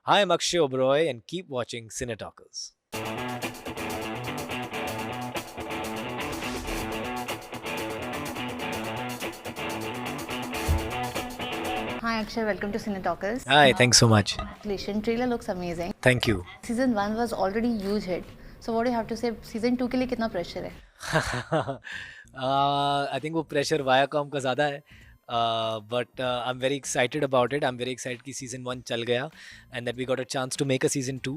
Hi, I'm Akshay Oberoi, and keep watching Cine Talkers. Hi Akshay, welcome to Cine Talkers. Hi, thanks so much. Congratulations, trailer looks amazing. Thank you. Season 1 was already huge hit. So what do you have to say season 2 के लिए कितना pressure है? I think वो pressure Viacom का ज़्यादा है, but I am very excited about it. I am very excited कि season 1 चल गया and that we got a chance to make a season 2.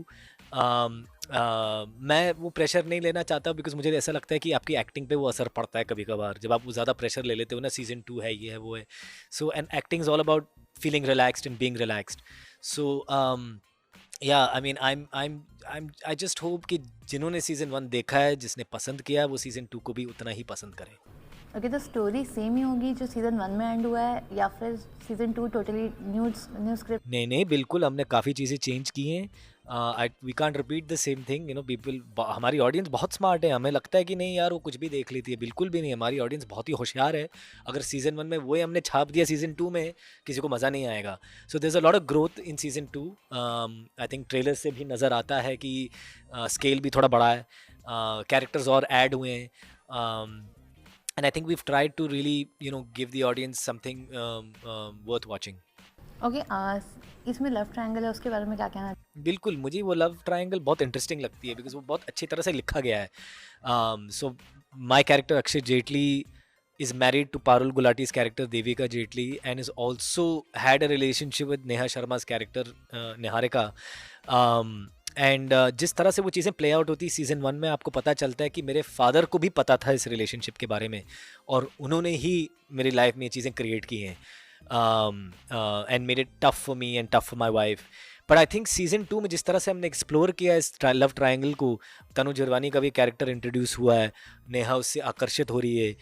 मैं वो प्रेशर नहीं लेना चाहता बिकॉज मुझे ऐसा लगता है कि आपकी एक्टिंग पे वो असर पड़ता है कभी कभार जब आप वो ज़्यादा प्रेशर ले लेते हो ना. सीज़न 2 है, ये है, वो है. So and acting is all about feeling relaxed and being relaxed. So yeah I mean I just hope कि जिन्होंने सीज़न 1 देखा है, जिसने पसंद किया है, वो सीज़न 2 को भी उतना ही पसंद करें. ओके, तो स्टोरी सेम ही होगी जो सीजन 1 में एंड हुआ है या फिर सीजन 2 टोटली न्यू स्क्रिप्ट? नहीं नहीं, बिल्कुल हमने काफ़ी चीज़ें चेंज की हैं. We can't repeat the same thing. People, हमारी ऑडियंस बहुत स्मार्ट है. हमें लगता है कि नहीं यार वो कुछ भी देख लेती है. बिल्कुल भी नहीं, हमारी ऑडियंस बहुत ही होशियार है. अगर सीज़न 1 में वही हमने छाप दिया सीज़न 2 में, किसी को मज़ा नहीं आएगा. So there is a lot of growth in season 2. I think trailer से भी नज़र आता है कि स्केल भी थोड़ा बड़ा है, कैरेक्टर्स और ऐड हुए हैं. And I think we've tried to really, give the audience something worth watching. Okay, इसमें लव ट्रायंगल है, उसके बारे में क्या कहना है? बिल्कुल, मुझे वो लव ट्रायंगल बहुत इंटरेस्टिंग लगती है बिकॉज वो बहुत अच्छी तरह से लिखा गया है. So my character Akshay Jetli is married to Parul Gulati's character Devika Jetli and is also had a relationship with Neha Sharma's character Niharika. And जिस तरह से वो चीज़ें प्ले आउट होती सीज़न 1 में, आपको पता चलता है कि मेरे फादर को भी पता था इस रिलेशनशिप के बारे में और उन्होंने ही मेरी लाइफ में ये चीज़ें क्रिएट की हैं and made it tough for me and tough for my wife. But I think season 2 में जिस तरह से हमने एक्सप्लोर किया इस लव ट्रायंगल को, तनु जरवानी का भी कैरेक्टर इंट्रोड्यूस हुआ है, नेहा उससे आकर्षित हो रही है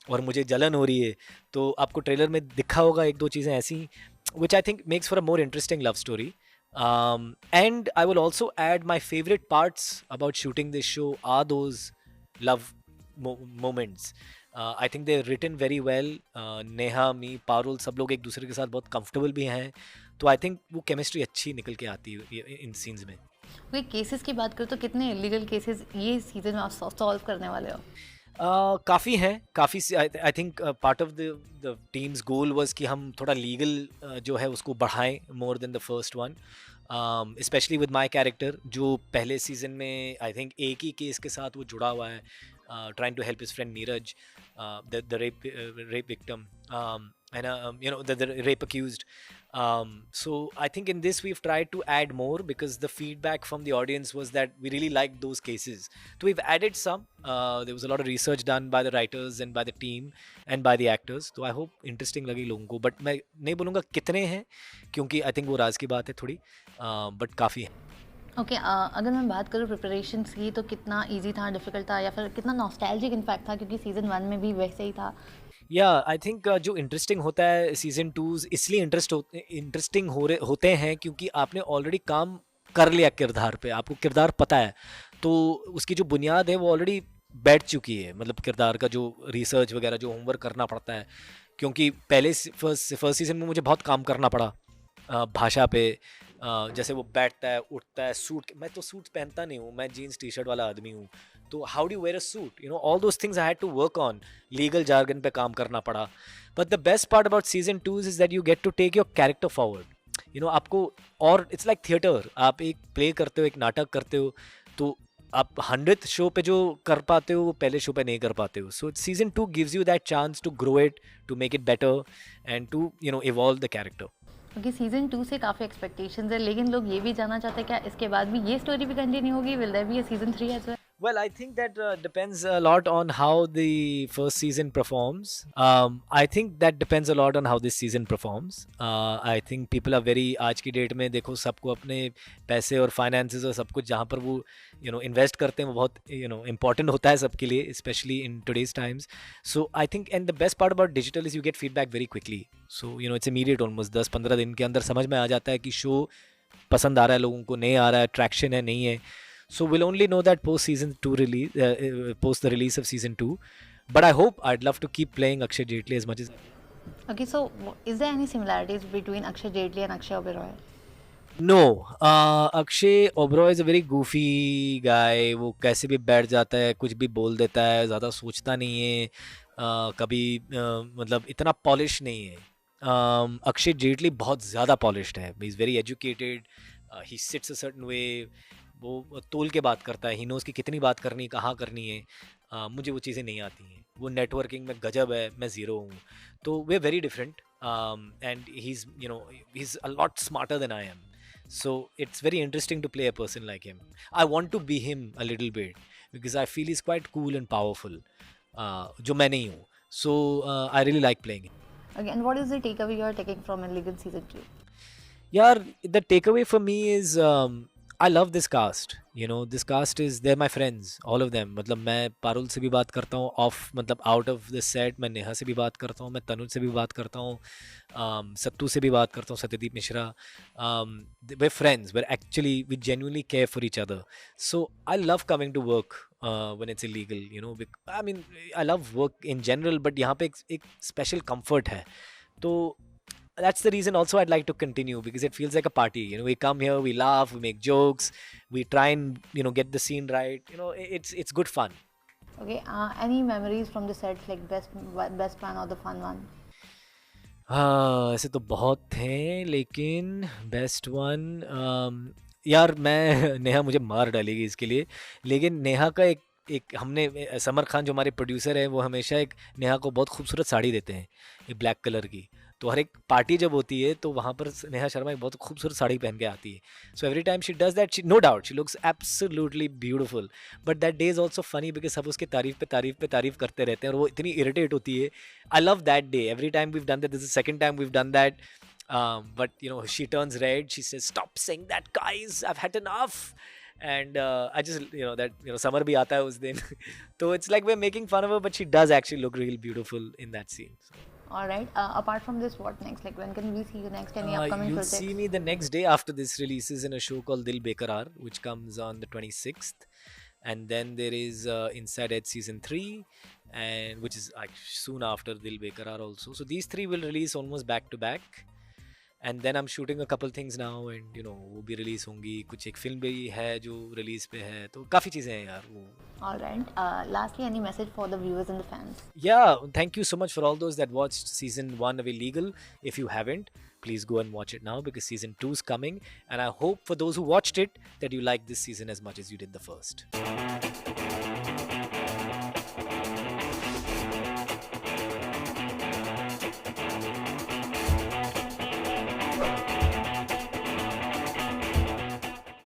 और मुझे जलन हो रही है. तो आपको ट्रेलर में दिखा होगा एक दो चीज़ें ऐसी which I think makes for a more interesting love story. And I will also add my favorite parts about shooting this show are those love moments. I think they're written very well. Neha, me, Parul, सब लोग एक दूसरे के साथ बहुत comfortable भी हैं. तो I think वो chemistry अच्छी निकल के आती है इन scenes में. कोई केसेस की बात करो तो कितने इलीगल केसेस ये सीजन में आप सॉल्व करने वाले हो? काफ़ी हैं, काफ़ी. I think part of the teams goal was कि हम थोड़ा लीगल जो है उसको बढ़ाएं more than the first one. Specially with my character जो पहले सीजन में आई थिंक एक ही केस के साथ वो जुड़ा हुआ है, trying to help his friend Neeraj, the rape victim, the rape accused. So I think in this we've tried to add more because the feedback from the audience was that we really liked those cases. So we've added some. There was a lot of research done by the writers and by the team and by the actors. So I hope interesting लगी लोगों को. But मैं नहीं बोलूँगा कितने हैं क्योंकि I think वो राज की बात है थोड़ी. But काफ़ी हैं. ओके, अगर मैं बात करूँ प्रिपरेशंस की तो कितना इजी था, डिफिकल्ट था या फिर कितना नॉस्टैल्जिक इनफैक्ट था क्योंकि सीजन 1 में भी वैसे ही था? या आई थिंक जो इंटरेस्टिंग होता है सीजन 2 इसलिए इंटरेस्टिंग होते हैं क्योंकि आपने ऑलरेडी काम कर लिया किरदार पे, आपको किरदार पता है, तो उसकी जो बुनियाद है वो ऑलरेडी बैठ चुकी है. मतलब किरदार का जो रिसर्च वगैरह जो होमवर्क करना पड़ता है, क्योंकि पहले फर्स्ट सीजन में मुझे बहुत काम करना पड़ा भाषा पे. जैसे वो बैठता है, उठता है, सूट, मैं तो सूट पहनता नहीं हूँ, मैं जीन्स टी शर्ट वाला आदमी हूँ. तो how do wear a suit, all those things I had to work on. Legal jargon पे काम करना पड़ा. But the best part about season 2 is that you get to take your character forward. आपको, और इट्स लाइक थिएटर, आप एक play करते हो, एक नाटक करते हो, तो आप 100th शो पे जो कर पाते हो वो पहले शो पे नहीं कर पाते हो. So season 2 gives you that chance to grow it, to make it better and to evolve the character. क्योंकि सीजन 2 से काफ़ी एक्सपेक्टेशंस है, लेकिन लोग ये भी जानना चाहते हैं क्या इसके बाद भी ये स्टोरी भी कंटिन्यू होगी? Will there be a season 3 as well? Well, I think that depends a lot on how the first season performs. I think that depends a lot on how this season performs. I think people are very, आज की date में देखो सबको अपने पैसे और finances और सब कुछ जहाँ पर वो invest करते हैं वो बहुत important होता है सबके लिए, especially in today's times. So I think, and the best part about digital is you get feedback very quickly. So it's immediate almost. 10-15 दिन के अंदर समझ में आ जाता है कि शो पसंद आ रहा है लोगों को, नहीं आ रहा है, ट्रैक्शन है, नहीं है. So we'll only know that post season 2 release, post the release of season 2. But I hope, I'd love to keep playing Akshay Jetli as much as. Okay, so is there any similarities between Akshay Jetli and Akshay Oberoi? No, Akshay Oberoi is a very goofy guy. वो कैसे भी बैठ जाता है, कुछ भी बोल देता है, ज़्यादा सोचता नहीं है। कभी मतलब इतना पॉलिश नहीं है। अक्षय जेटली बहुत ज़्यादा पॉलिश्ड है। He is very educated, he sits a certain way. वो तोल के बात करता है, ही नोज़ कि कितनी बात करनी है, कहाँ करनी है। मुझे वो चीज़ें नहीं आती हैं। वो नेटवर्किंग में गजब है, मैं ज़ीरो हूँ। तो वे very different, and he is he is a lot smarter than I am. So it's very interesting to play a person like him. I want to be him a little bit because I feel he's quite cool and powerful, जो मैं नहीं हूँ. So I really like playing him. Okay, and what is the takeaway you're taking from Illegal Season 2? यार, the takeaway for me is, I love this cast. This cast is, they're my friends, all of them. मतलब मैं पारुल से भी बात करता हूँ of, मतलब out of the set. मैं नेहा से भी बात करता हूँ, मैं तनुज से भी बात करता हूँ, सत्तू से भी बात करता हूँ, Satyadeep Mishra. we're friends, we're actually, we genuinely care for each other. So I love coming to work when it's illegal. I mean, I love work in general, but यहाँ पे एक special comfort है. तो that's the reason also I'd like to continue, because it feels like a party. We come here, we laugh, we make jokes, we try and get the scene right. It's good fun. Okay, any memories from the sets, like best one or the fun one? हाँ, ऐसे तो बहुत थे, लेकिन best one, यार मैं नेहा मुझे मार डालेगी इसके लिए, लेकिन नेहा का एक एक हमने समर खान जो हमारे प्रोड्यूसर हैं, वो हमेशा एक नेहा को बहुत खूबसूरत साड़ी देते हैं, एक ब्लैक कलर की. तो हर एक पार्टी जब होती है तो वहाँ पर नेहा शर्मा एक बहुत खूबसूरत साड़ी पहन के आती है. So every time she does that, she know doubt she looks absolutely beautiful. But that day is also funny because सब उसके तारीफ करते रहते हैं, और वो इतनी इरिटेट होती है. I love that day. Every time we've done that, this is the second time we've done that. But she turns red. She says, "Stop saying that, guys. I've had enough." And I just, that summer bhi aata hai us din. So it's like we're making fun of her, but she does actually look real beautiful in that scene. So, All right. Apart from this, what next? Like, when can we see you next? Any upcoming you'll projects? see me the next day after this releases in a show called Dil Bekarar, which comes on the 26th. And then there is Inside Edge season 3, and which is soon after Dil Bekarar also. So these three will release almost back to back. And then I'm shooting a couple things now, and वो भी release होंगी. कुछ एक film भी है जो release पे है, तो काफ़ी चीज़ें हैं यार वो. All right. Lastly, any message for the viewers and the fans? Yeah, thank you so much for all those that watched season 1 of Illegal. If you haven't, please go and watch it now, because season 2 is coming, and I hope for those who watched it that you like this season as much as you did the first.